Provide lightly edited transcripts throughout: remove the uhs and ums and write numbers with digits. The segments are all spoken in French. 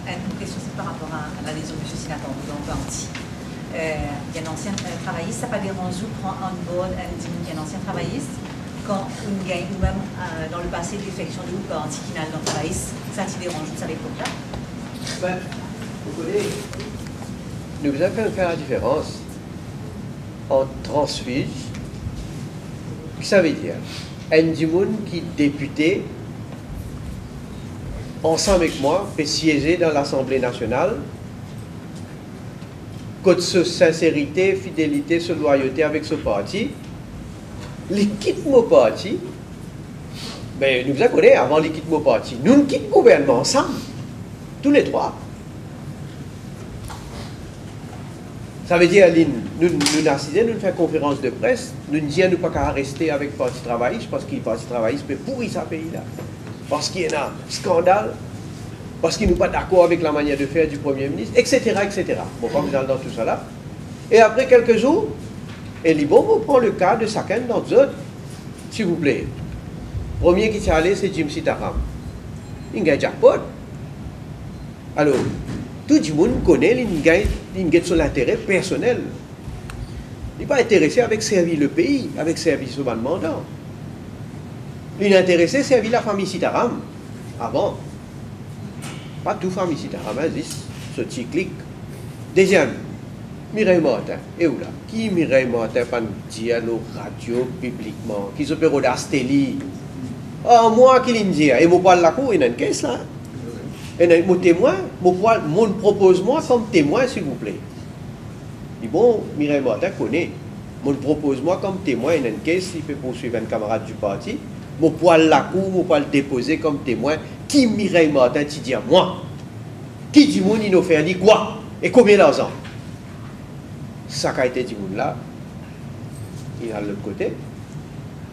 une question par rapport à l'adhésion de M. Sénateur dans le parti. Il y a un ancien travailliste, ça n'a pas dérangé de prendre en board un ancien travailliste quand on gagne, ou même dans le passé, défection de parti qui n'a pas de travailliste, ça te dérange, ça l'époque-là? Ben, vous connaissez, nous avons fait la différence entre transfuge, qu'est-ce que ça veut dire? Un monde qui est député, ensemble avec moi, peut siéger dans l'Assemblée nationale, côté de sincérité, fidélité, de loyauté avec ce parti, les quitte mon parti, ben, nous avons connu avant les quitte mon parti, nous quittons le gouvernement ensemble, tous les trois. Ça veut dire, nous assisons, nous faisons une conférence de presse, nous ne disons pas qu'à rester avec le Parti travailliste, parce que le Parti travailliste peut pourrir ce pays-là. Parce qu'il y a un scandale, parce qu'il n'est pas d'accord avec la manière de faire du Premier ministre, etc., etc. Bon, pas vous allez dans tout ça là. Et après quelques jours, il dit, bon, on prend le cas de chacun d'entre eux, s'il vous plaît. Premier qui s'est allé, c'est Jim Sitaram. Il a un jackpot. Alors, tout le monde connaît, il a son intérêt personnel. Il n'est pas intéressé avec servir le pays, avec servir ce mandat. Il est intéressé à servir la famille Sitaram. Avant. Pas toute famille Sitaram existe, ce petit clic. Deuxième, Mireille Martin. Et où là? Qui Mireille Martin pas dire à nos radios publiquement? Qui se peut Rodasteli? Oh, moi qui l'ai dit. Et moi parle la cour, il y a une caisse là. Et mon témoin, mon propose-moi comme témoin, s'il vous plaît. Il dit, bon, Mireille Martin connaît. Mon propose-moi comme témoin, il y a une caisse, il peut poursuivre un camarade du parti. Mon poil la cour, mon poil déposer comme témoin. Qui Mireille Martin, tu dis à moi? Qui dit mon il nous fait dit quoi? Et combien d'argent? Ça a été dit mon là, il est à l'autre côté.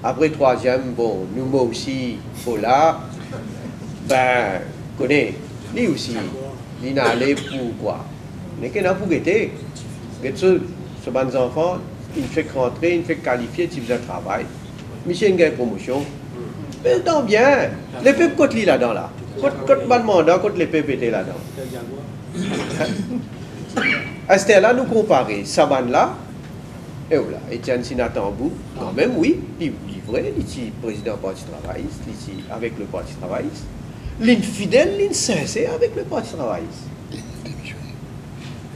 Après troisième, bon, nous moi aussi, voilà, ben, connais, lui aussi, il n'a allé pour quoi? Mais qu'il n'a pas pour guetter. Ce bon enfant, il fait rentrer, il fait qualifier, il fait un travail. Michel gagne promotion. Mais tant bien, les peuples côté lui là-dedans là. Côté bon mandat, côté les peuples étaient là-dedans. À ce là nous comparer Saban là, et voilà, Etienne Sinatambou, quand même, oui, il est vrai, il est président du Parti travailliste, il est avec le Parti travailliste. L'une fidèle, l'une sincère avec le Parti travailliste.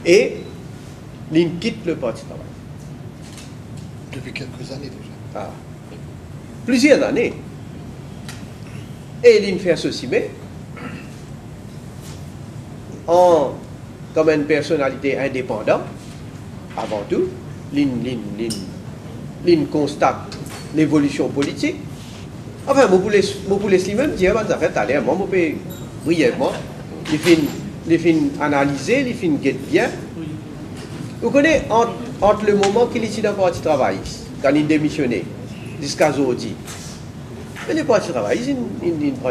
Et l'une quitte le Parti travailliste. Depuis quelques années déjà. Ah. Plusieurs années. Et l'une fait ceci, mais comme une personnalité indépendante, avant tout, l'une constate l'évolution politique. Enfin, je vous laisse lui-même dire, ça fait aller, moi, je peux brièvement, les fin analyser, les fin guetter bien. Vous connaissez, entre le moment qu'il est ici dans le Parti travailliste, quand il démissionné, jusqu'à aujourd'hui, mais le Parti travailliste, il prend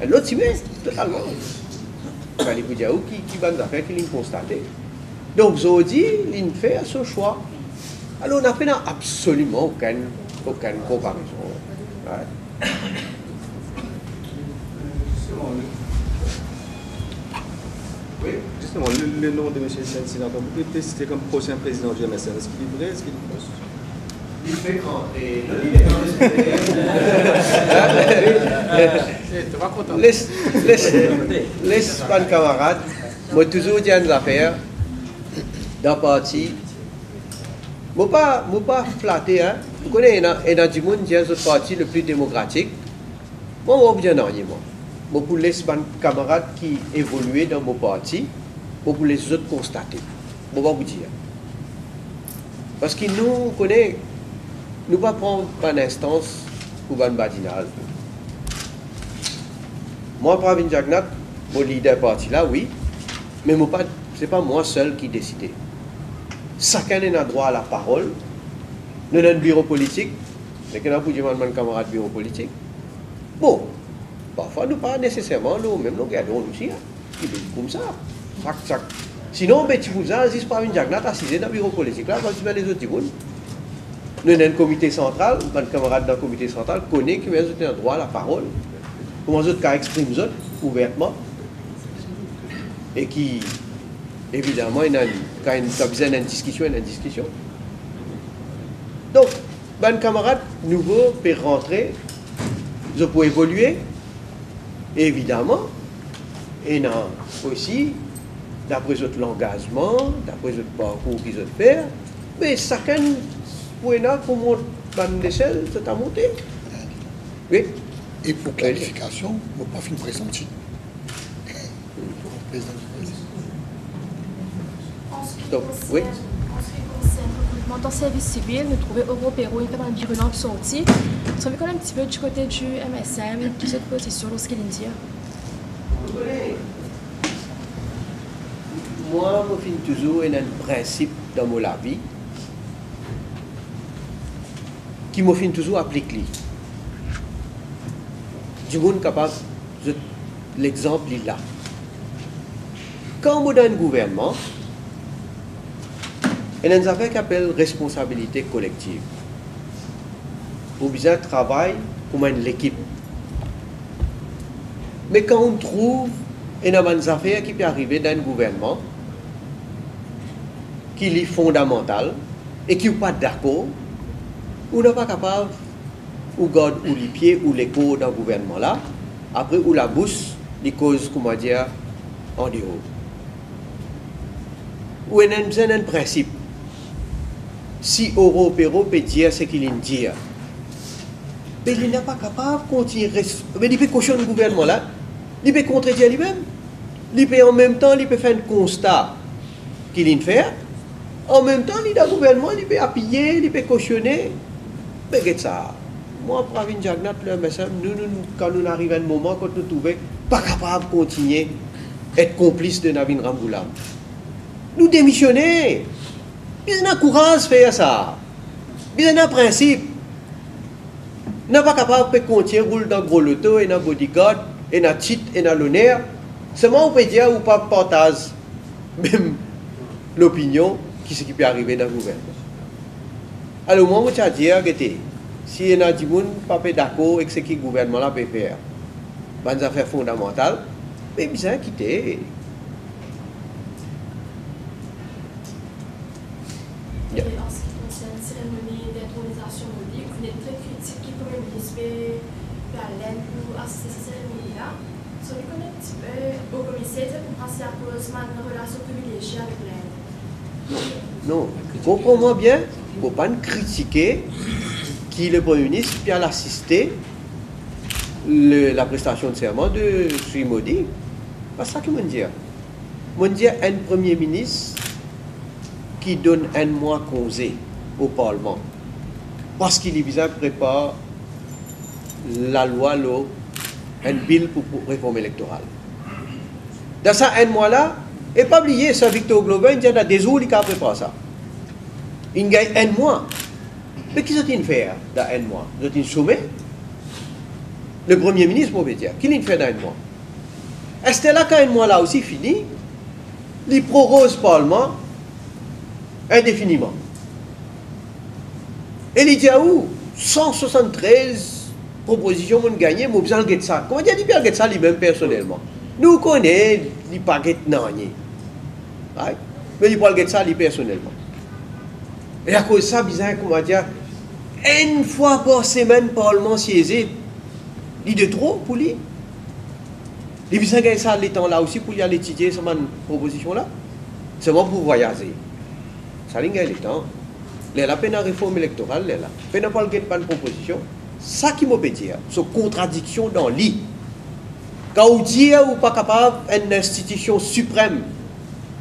l'autre timé, totalement. Quand il vous dit, qui va nous faire qu'il a constaté. Donc, aujourd'hui, il fait ce choix. Alors, on n'a fait absolument aucune comparaison. Ouais. Oui. Justement, le nom de M. Sénateur, vous pouvez citer comme prochain président du MSN. Est-ce qu'il est vrai? Est-ce qu'il est fausse? Il fait rentrer. Laisse pas de camarade. Moi, toujours dit une affaire dans le parti. Je ne pas flatter. Hein. Vous connaissez, il y a du monde qui est le parti le plus démocratique. Moi, je ne vais pas dire. Je pour laisser mes camarades qui évoluent dans mon parti, pour les autres constater. Je ne vais pas vous dire. Parce que nous connaissons, nous ne pas prendre une instance pour un badinage. Moi, Pravin Jagnat, mon leader parti là, oui, mais ce n'est pas moi seul qui décide. Chacun a droit à la parole. Nous avons un bureau politique, mais nous avons un camarade bureau politique. Bon, parfois nous pas nécessairement, nous-mêmes nous gardons aussi, qui est comme ça. Sinon, tu vous as juste Pravin Jagnat assisé dans le bureau politique là, parce que les autres gens. Nous avons un comité central, un camarade dans le comité central connaît qu'ils ont un droit à la parole. Comment les autres expriment ouvertement. et qui, évidemment, quand il a besoin d'une discussion, il y a une discussion. Donc, ben camarade nouveau peut rentrer, ils peuvent évoluer, et évidemment, et il y a aussi, d'après l'engagement, d'après le parcours qu'ils ont fait, mais chacun peut comment ben l'échelle c'est à monter. Oui. Et pour clarification, je n'ai pas fait une présentation. Donc, oui. En ce qui concerne le recrutement dans le service civil, nous trouvons Européro une femme environnante sortie. Vous savez quand même un petit peu du côté du MSM et de cette position lorsqu'il est Moi, je finis toujours un principe dans mon vie qui me fait toujours appliquer. Du monde capable, l'exemple est là. Quand on a un gouvernement, il y a une affaire qui s'appelle responsabilité collective. Pour bien travailler pour l'équipe. Mais quand on trouve une affaire qui peut arriver dans un gouvernement, qui est fondamental et qui n'est pas d'accord, on n'est pas capable ou garde ou les pieds ou les corps dans le gouvernement là, après ou la bouche, les causes, comment dire, en dehors. Ou il y a un principe. Si Européro peut dire ce qu'il dit, mais il n'est pas capable de continuer. Mais il peut cautionner le gouvernement là, il peut contredire lui-même. Il peut en même temps, il peut faire un constat qu'il fait. En même temps, il a le gouvernement, il peut appuyer, il peut cautionner. Mais qu'est-ce ça? Moi, Pravin Jagnat, le MSM, quand nous arrivons à un moment, quand nous trouvons pas capable de continuer à être complice de Navin Ramgoolam, nous démissionner. Il y a un courage de faire ça. Il y a un principe. Nous ne sommes pas capables de continuer à rouler dans le gros loto, et dans le bodyguard, et dans le cheat, et dans l'honneur. Seulement, on peut dire ou pas partage même l'opinion qui ce qui peut arriver dans le gouvernement. Alors, moi, je dis à dire, si il y a des gens qui ne sont pas d'accord avec ce que le gouvernement peut faire, dans des affaires fondamentales, mais bien quitter. Et en ce qui concerne la cérémonie d'intronisation modique, vous êtes très critique qui Premier ministre à l'aide pour assister à cette cérémonie-là. Vous savez qu'on est un petit peu au commissaire pour penser à cause de une relation privilégiée avec l'aide. Non, comprends-moi bien, il ne faut pas critiquer qui le Premier ministre puis à l'assister la prestation de serment de Sri Modi. C'est ça que je veux dire. Je veux dire un Premier ministre qui donne un mois congé au Parlement parce qu'il est besoin de préparer la loi, un bill pour réforme électorale. Dans ça, un mois-là, et pas oublier, ça, Victor Globin, il y a des jours qui a préparé ça. Il gagne un mois. Mais qu'est-ce qu'il fait dans un mois? Il a sommet. Le Premier ministre, on veut dire, qu'est-ce qu'il fait dans un mois? Est-ce que là, quand un mois là aussi fini, il prorose le Parlement indéfiniment. Et il dit à où 173 propositions ont gagné, mais besoin de ça. Comment dire, il peut ça lui-même personnellement. Nous connaissons, il pas de right? Mais il peut ça lui personnellement. Et à cause de ça, bizarre, comment dire, une fois par semaine, le Parlement siégé, il est de trop pour lui. Il besoin de ça les temps là aussi pour y aller étudier cette proposition-là. Seulement pour voyager. Ça il y a le temps. Il y a la peine à réforme électorale, il y a la peine à pas de proposition. Ça qui me peut dire, c'est une contradiction dans l'île. Quand on dit ou pas capable une institution suprême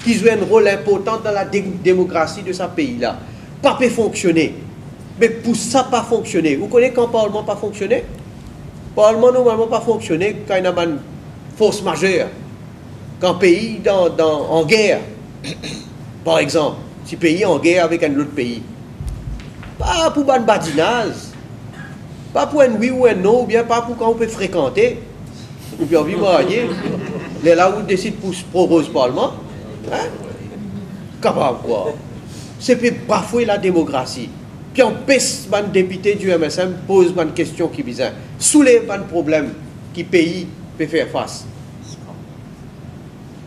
qui joue un rôle important dans la démocratie de ce pays-là, pas peut fonctionner. Mais pour ça pas fonctionner. Vous connaissez quand le Parlement pas fonctionné? Le Parlement normalement pas fonctionné quand il y a une force majeure. Quand un pays en guerre, par exemple, si le pays est en guerre avec un autre pays, pas pour un badinage, pas pour un oui ou un non, ou bien pas pour quand on peut fréquenter, ou bien vivre marié, là où on décide pour proroger le Parlement, hein? Capable quoi? C'est pour bafouer la démocratie. Puis on pèse les députés du MSM, pose une question qui vient, soulève un problème qui le pays peut faire face.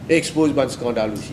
Et expose bon scandale aussi.